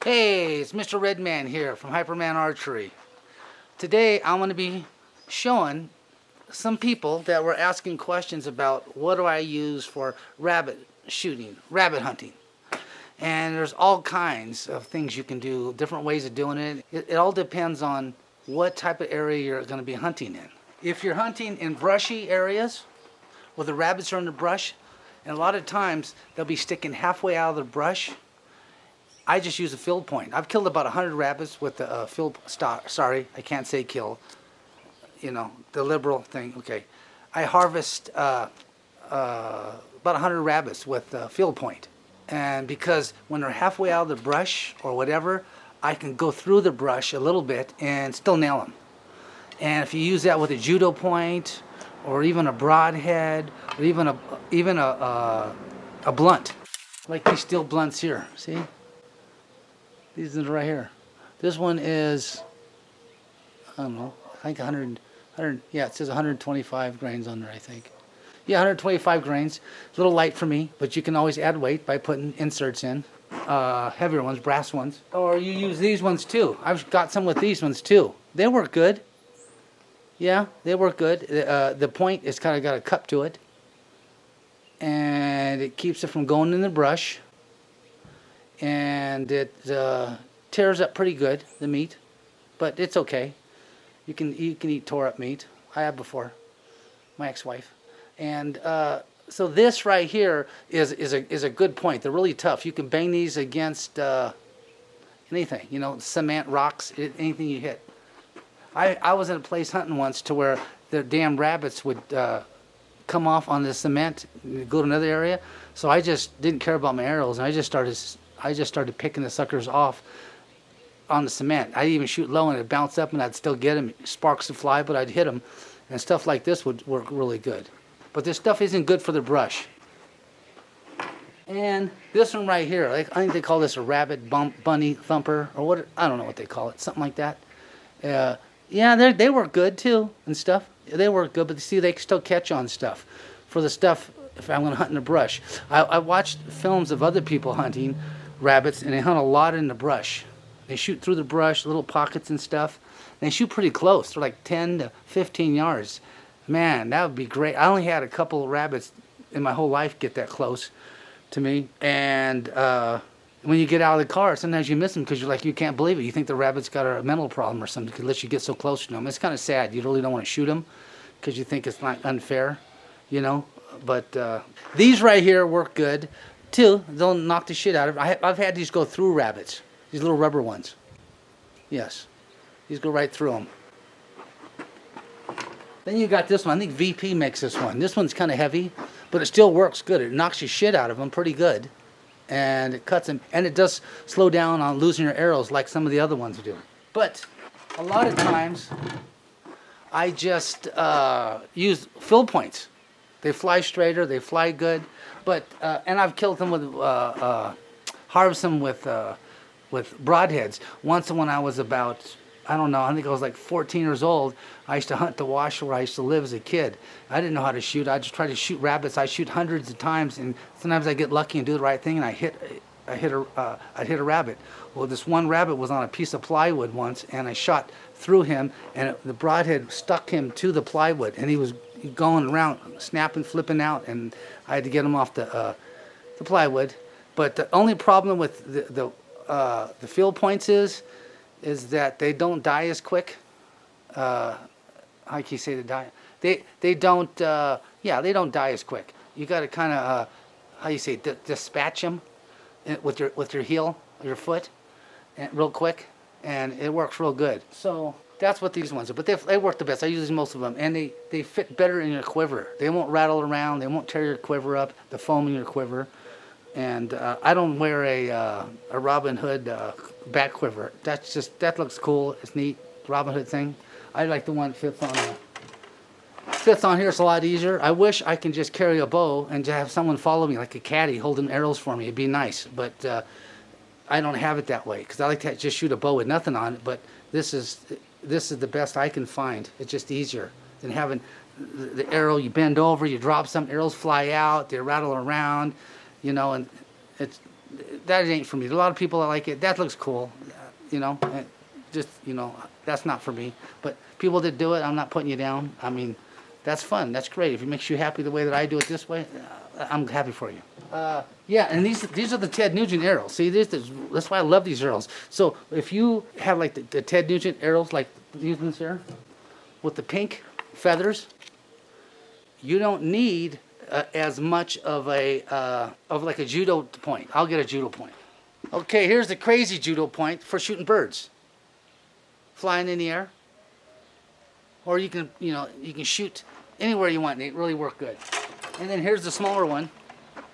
Hey, it's Mr. Redman here from Hyperman Archery. Today I'm going to be showing some people that were asking questions about what do I use for rabbit shooting, rabbit hunting. And there's all kinds of things you can do, different ways of doing it. It all depends on what type of area you're going to be hunting in. If you're hunting in brushy areas where the rabbits are in the brush, and a lot of times they'll be sticking halfway out of the brush, I just use a field point. I've killed about 100 rabbits with the field. Sorry, I can't say kill. You know, the liberal thing. Okay, I harvest about 100 rabbits with the field point, and because when they're halfway out of the brush or whatever, I can go through the brush a little bit and still nail them. And if you use that with a judo point, or even a broadhead, or even a blunt, like these steel blunts here. See. These are right here. This one is, I don't know, I think 100, yeah, it says 125 grains on there, I think. Yeah, 125 grains. A little light for me, but you can always add weight by putting inserts in. Heavier ones, brass ones. Or you use these ones too. I've got some with these ones too. They work good. Yeah, they work good. The point is kind of got a cup to it. And it keeps it from going in the brush. And it tears up pretty good, the meat, but it's okay. You can eat tore up meat. I have before, my ex-wife. And so this right here is a good point. They're really tough. You can bang these against anything, you know, cement, rocks, anything you hit. I was in a place hunting once to where the damn rabbits would come off on the cement and go to another area. So I just didn't care about my arrows, and I just started picking the suckers off on the cement. I'd even shoot low and it'd bounce up and I'd still get them. Sparks would fly, but I'd hit them. And stuff like this would work really good. But this stuff isn't good for the brush. And this one right here, I think they call this a rabbit bunny thumper, or what, I don't know what they call it, something like that. Yeah, they work good too and stuff. They work good, but you see, they still catch on stuff. For the stuff, if I'm going to hunt in the brush. I watched films of other people hunting rabbits, and they hunt a lot in the brush. They shoot through the brush, little pockets and stuff. They shoot pretty close. They're like 10 to 15 yards. Man, that would be great. I only had a couple of rabbits in my whole life get that close to me. And when you get out of the car, sometimes you miss them because you can't believe it. You think the rabbit's got a mental problem or something unless you get so close to them. It's kind of sad. You really don't want to shoot them because you think it's not unfair, you know. But these right here work good too. They'll knock the shit out of it. I've had these go through rabbits. These little rubber ones. Yes. These go right through them. Then you got this one. I think VP makes this one. This one's kind of heavy, but it still works good. It knocks the shit out of them pretty good. And it cuts them. And it does slow down on losing your arrows like some of the other ones do. But a lot of times, I just use fill points. They fly straighter. They fly good. But and I've killed them with harvest them with broadheads. Once when I was about, I don't know, I think I was like 14 years old, I used to hunt the wash where I used to live as a kid. I didn't know how to shoot. I just tried to shoot rabbits. I shoot hundreds of times, and sometimes I get lucky and do the right thing, and I'd hit a rabbit. Well, this one rabbit was on a piece of plywood once, and I shot through him, and the broadhead stuck him to the plywood, and he was going around, snapping, flipping out, and I had to get him off the plywood. But the only problem with the field points is that they don't die as quick. How can you say they die? They don't. Yeah, they don't die as quick. You got to kind of how you say dispatch them with your heel, or your foot, and real quick, and it works real good. So that's what these ones are. But they work the best. I use most of them, and they fit better in your quiver. They won't rattle around. They won't tear your quiver up. The foam in your quiver. And I don't wear a Robin Hood back quiver. That looks cool. It's neat. Robin Hood thing. I like the one that fits on here. It's a lot easier. I wish I can just carry a bow and just have someone follow me like a caddy holding arrows for me. It'd be nice, but I don't have it that way because I like to just shoot a bow with nothing on it. But this is the best I can find. It's just easier than having the arrow. You bend over, you drop some arrows, fly out, they rattle around. You know, and that ain't for me. A lot of people like it. That looks cool, you know. Just, you know, that's not for me. But people that do it, I'm not putting you down. I mean, that's fun. That's great. If it makes you happy the way that I do it this way, I'm happy for you. Yeah, and these are the Ted Nugent arrows. See, that's why I love these arrows. So if you have like the Ted Nugent arrows, like these ones here, with the pink feathers, you don't need as much of like a judo point. I'll get a judo point. Okay, here's the crazy judo point for shooting birds, flying in the air, or you can shoot anywhere you want. And they really work good. And then here's the smaller one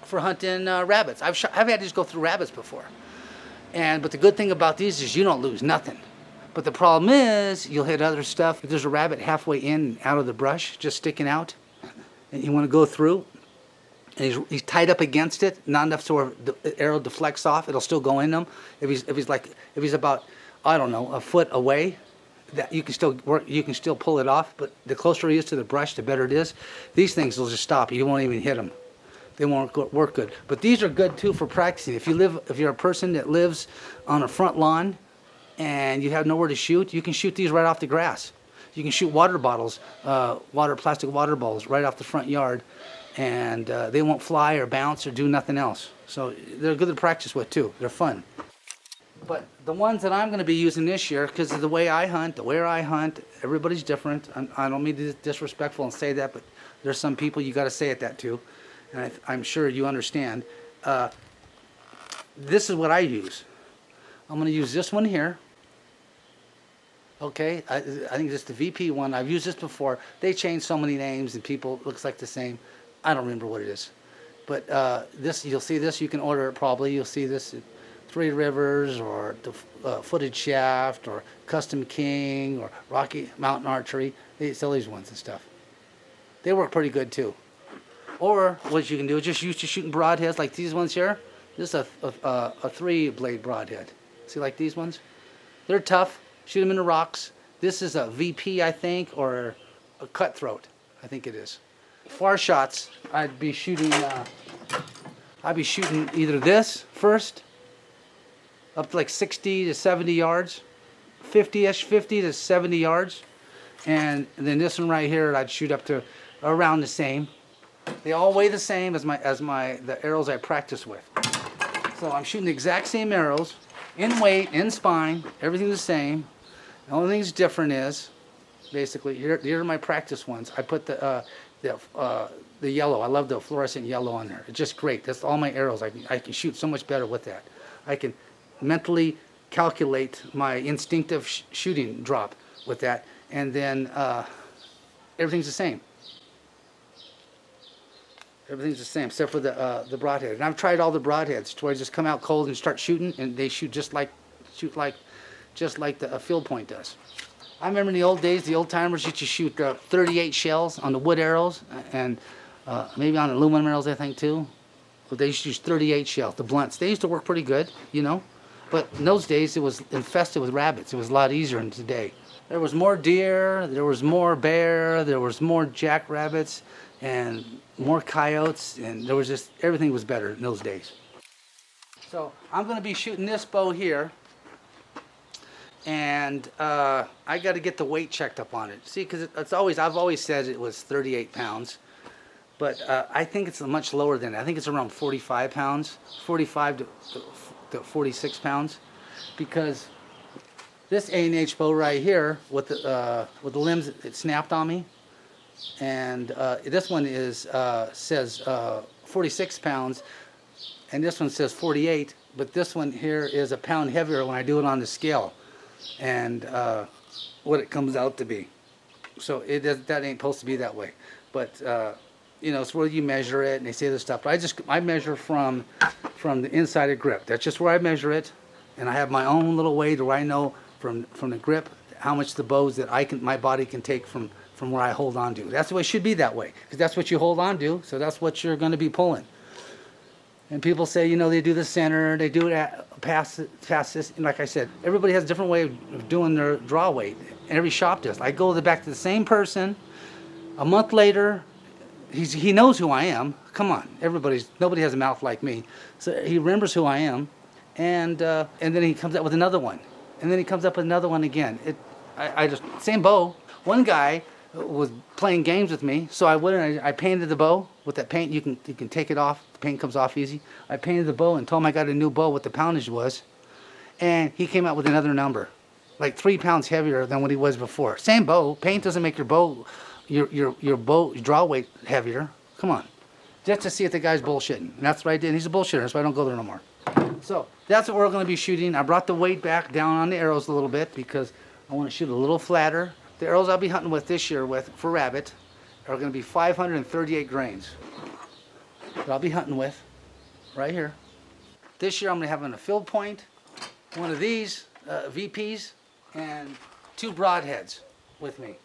for hunting rabbits. I've had these go through rabbits before, but the good thing about these is you don't lose nothing. But the problem is you'll hit other stuff. If there's a rabbit halfway in out of the brush, just sticking out, and you want to go through, and he's tied up against it, not enough so the arrow deflects off, it'll still go in them. If he's about, I don't know, a foot away, that you can still pull it off. But the closer he is to the brush, the better it is. These things will just stop you. You won't even hit them. They won't work good. But these are good too for practicing. If you're a person that lives on a front lawn and you have nowhere to shoot, you can shoot these right off the grass. You can shoot water bottles, plastic water bottles right off the front yard, and they won't fly or bounce or do nothing else. So they're good to practice with too. They're fun. But the ones that I'm going to be using this year, because of the way I hunt, everybody's different. I don't mean to be disrespectful and say that, but there's some people you got to say it that to, and I'm sure you understand. This is what I use. I'm going to use this one here. Okay, I think this is the VP one. I've used this before. They changed so many names and people, it looks like the same. I don't remember what it is. But this, you'll see this, you can order it probably. You'll see this at Three Rivers or the Footed Shaft or Custom King or Rocky Mountain Archery. They sell these ones and stuff. They work pretty good too. Or what you can do is just use to shooting broadheads like these ones here. This is a 3-blade broadhead. See, like these ones? They're tough. Shoot them in the rocks. This is a VP, I think, or a cutthroat. I think it is. Far shots, I'd be shooting either this first, up to like 60 to 70 yards, 50 to 70 yards, and then this one right here, I'd shoot up to around the same. They all weigh the same as the arrows I practice with. So I'm shooting the exact same arrows, in weight, in spine, everything the same. The only thing that's different is, basically, here are my practice ones. I put the yellow. I love the fluorescent yellow on there. It's just great. That's all my arrows. I can shoot so much better with that. I can mentally calculate my instinctive shooting drop with that, and then everything's the same. Everything's the same except for the broadhead. And I've tried all the broadheads to where I just come out cold and start shooting, and they shoot like the field point does. I remember in the old days, the old timers used to shoot 38 shells on the wood arrows, and maybe on aluminum arrows, I think too. But they used to use 38 shells, the blunts. They used to work pretty good, you know. But in those days, it was infested with rabbits. It was a lot easier than today. There was more deer, there was more bear, there was more jackrabbits, and more coyotes, and there was just, everything was better in those days. So I'm going to be shooting this bow here, and I got to get the weight checked up on it. See, because I've always said it was 38 pounds, but I think it's much lower than that. I think it's around 45 pounds, 45 to 46 pounds, because this A&H bow right here with the limbs, it snapped on me, and this one says 46 pounds, and this one says 48, but this one here is a pound heavier when I do it on the scale, and what it comes out to be. So that ain't supposed to be that way, but you know, it's where you measure it, and they say this stuff. But I measure from the inside of grip. That's just where I measure it, and I have my own little way to where I know from the grip how much the bows that my body can take from where I hold on to. That's the way it should be that way, because that's what you hold on to, so that's what you're going to be pulling. And people say, you know, they do the center, they do it past this. And like I said, everybody has a different way of doing their draw weight. Every shop does. I go back to the same person a month later, he knows who I am. Come on, nobody has a mouth like me. So he remembers who I am, and then he comes up with another one, and then he comes up with another one again. I just same bow. One guy was playing games with me, so I went and I painted the bow with that paint. You can take it off. The paint comes off easy. I painted the bow and told him I got a new bow, what the poundage was, and he came out with another number, like 3 pounds heavier than what he was before. Same bow. Paint doesn't make your bow, your bow draw weight heavier. Come on, just to see if the guy's bullshitting. And that's what I did. He's a bullshitter, so I don't go there no more. So that's what we're going to be shooting. I brought the weight back down on the arrows a little bit because I want to shoot a little flatter. The arrows I'll be hunting with this year for rabbit are going to be 538 grains that I'll be hunting with right here. This year I'm going to have a field point, one of these VPs, and 2 broadheads with me.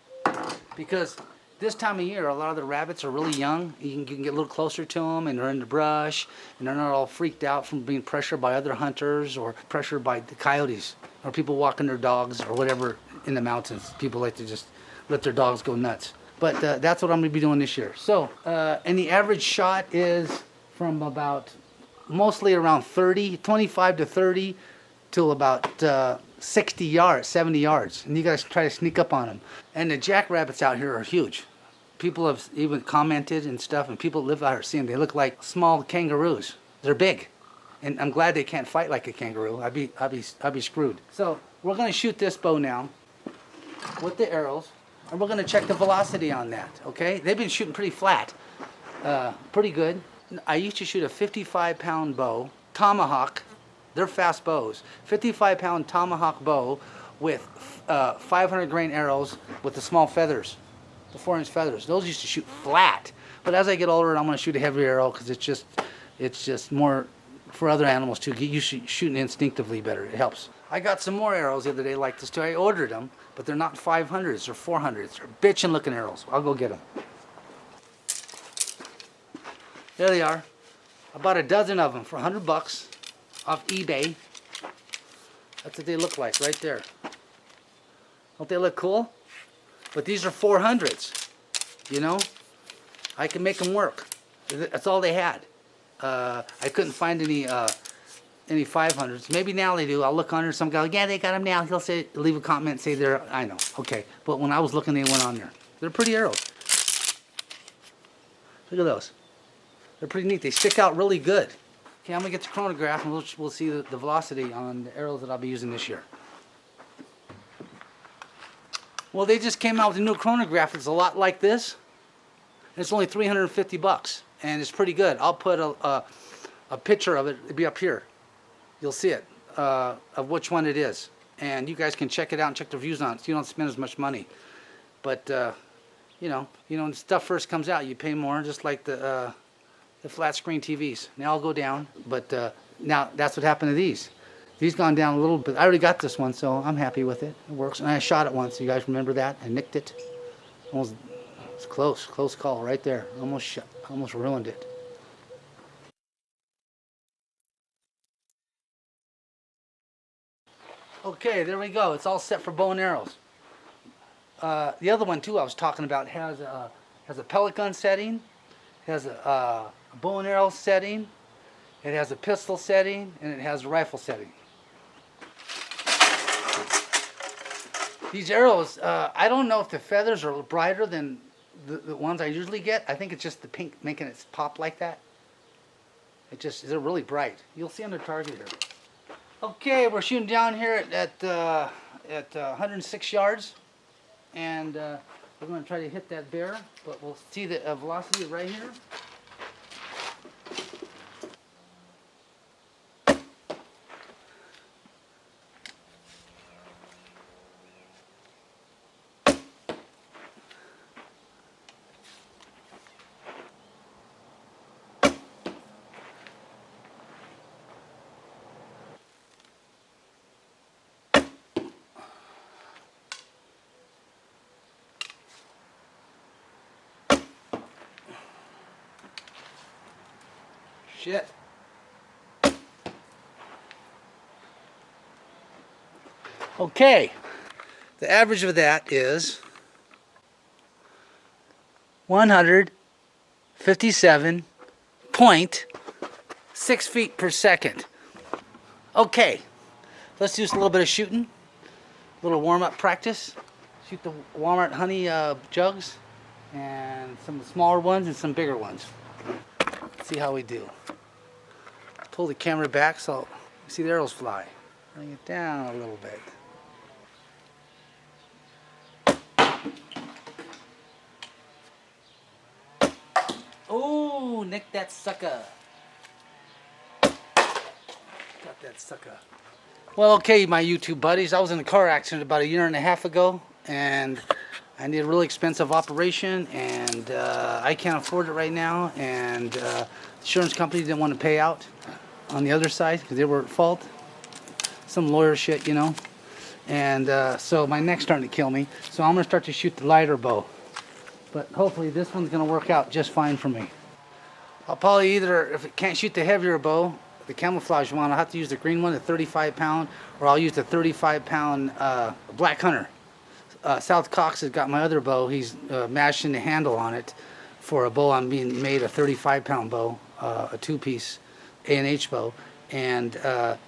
Because this time of year, a lot of the rabbits are really young. You can get a little closer to them, and they're in the brush, and they're not all freaked out from being pressured by other hunters or pressured by the coyotes or people walking their dogs or whatever in the mountains. People like to just let their dogs go nuts. But that's what I'm going to be doing this year. So, and the average shot is from about mostly around 25 to 30 till about 60 yards, 70 yards. And you guys try to sneak up on them. And the jackrabbits out here are huge. People have even commented and stuff, and people live out here seeing them. They look like small kangaroos. They're big. And I'm glad they can't fight like a kangaroo. I'd be screwed. So we're going to shoot this bow now with the arrows, and we're going to check the velocity on that, okay? They've been shooting pretty flat, pretty good. I used to shoot a 55-pound bow, tomahawk. They're fast bows. 55-pound tomahawk bow with 500 grain arrows with the small feathers, the 4-inch feathers. Those used to shoot flat. But as I get older, I'm going to shoot a heavier arrow because it's just more for other animals to get used to shooting instinctively better. It helps. I got some more arrows the other day like this too. I ordered them, but they're not 500s. They're 400s. They're bitchin' looking arrows. I'll go get them. There they are. I bought a dozen of them for $100 off eBay. That's what they look like right there. Don't they look cool? But these are 400s. You know, I can make them work. That's all they had. I couldn't find any 500s. Maybe now they do. I'll look under. Some guy, like, yeah, they got them now. He'll say, leave a comment, say they're. I know. Okay, but when I was looking, they went on there. They're pretty arrows. Look at those. They're pretty neat. They stick out really good. Okay, I'm gonna get the chronograph, and we'll see the velocity on the arrows that I'll be using this year. Well, they just came out with a new chronograph. It's a lot like this. And it's only $350, and it's pretty good. I'll put a picture of it. It'll be up here. You'll see it of which one it is, and you guys can check it out and check the reviews on it, so you don't spend as much money. But you know, when stuff first comes out, you pay more, just like the flat screen TVs. Now I'll go down, but now that's what happened to these. These gone down a little bit. I already got this one, so I'm happy with it. It works. And I shot it once. You guys remember that? I nicked it. Almost. It's close call right there. Almost ruined it. Okay, there we go. It's all set for bow and arrows. The other one too I was talking about has a pellet gun setting, has a bow and arrow setting, it has a pistol setting, and it has a rifle setting. These arrows, I don't know if the feathers are brighter than the ones I usually get. I think it's just the pink making it pop like that. They're really bright. You'll see on the target here. Okay, we're shooting down here at 106 yards, and we're going to try to hit that bear, but we'll see the velocity right here. Shit. Okay, the average of that is 100 57.6 feet per second. Okay, let's do just a little bit of shooting. A little warm-up practice. Shoot the Walmart honey jugs, and some smaller ones and some bigger ones. See how we do. Pull the camera back so you see the arrows fly. Bring it down a little bit. Oh, nick that sucker. Got that sucker. Well, okay, my YouTube buddies, I was in a car accident about 1.5 years ago, and I need a really expensive operation, and I can't afford it right now, and the insurance company didn't want to pay out on the other side because they were at fault. Some lawyer shit, you know. And so my neck's starting to kill me, so I'm going to start to shoot the lighter bow. But hopefully this one's going to work out just fine for me. I'll probably either, if it can't shoot the heavier bow, the camouflage one, I'll have to use the green one, the 35 pound, or I'll use the 35 pound Black Hunter. South Cox has got my other bow. He's mashing the handle on it for a bow. I'm being made a 35 pound bow, a 2-piece A&H bow, and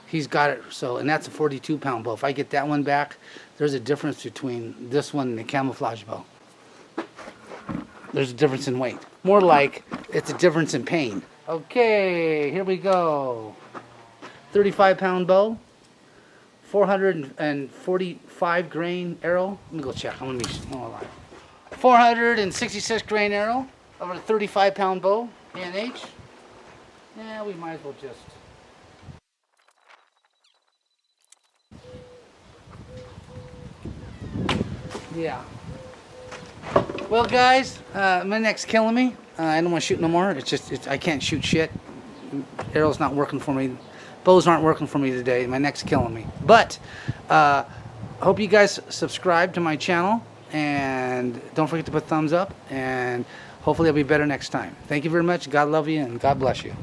he's got it. So, and that's a 42 pound bow. If I get that one back, there's a difference between this one and the camouflage bow. There's a difference in weight. More like it's a difference in pain. Okay, here we go. 35 pound bow, 445 grain arrow. Let me go check. I'm gonna be 466 grain arrow over a 35 pound bow, A&H. Yeah, we might as well just. Yeah. Well, guys, my neck's killing me. I don't want to shoot no more. It's just I can't shoot shit. Arrow's not working for me. Bows aren't working for me today. My neck's killing me. But I hope you guys subscribe to my channel, and don't forget to put thumbs up, and hopefully I'll be better next time. Thank you very much. God love you, and God bless you.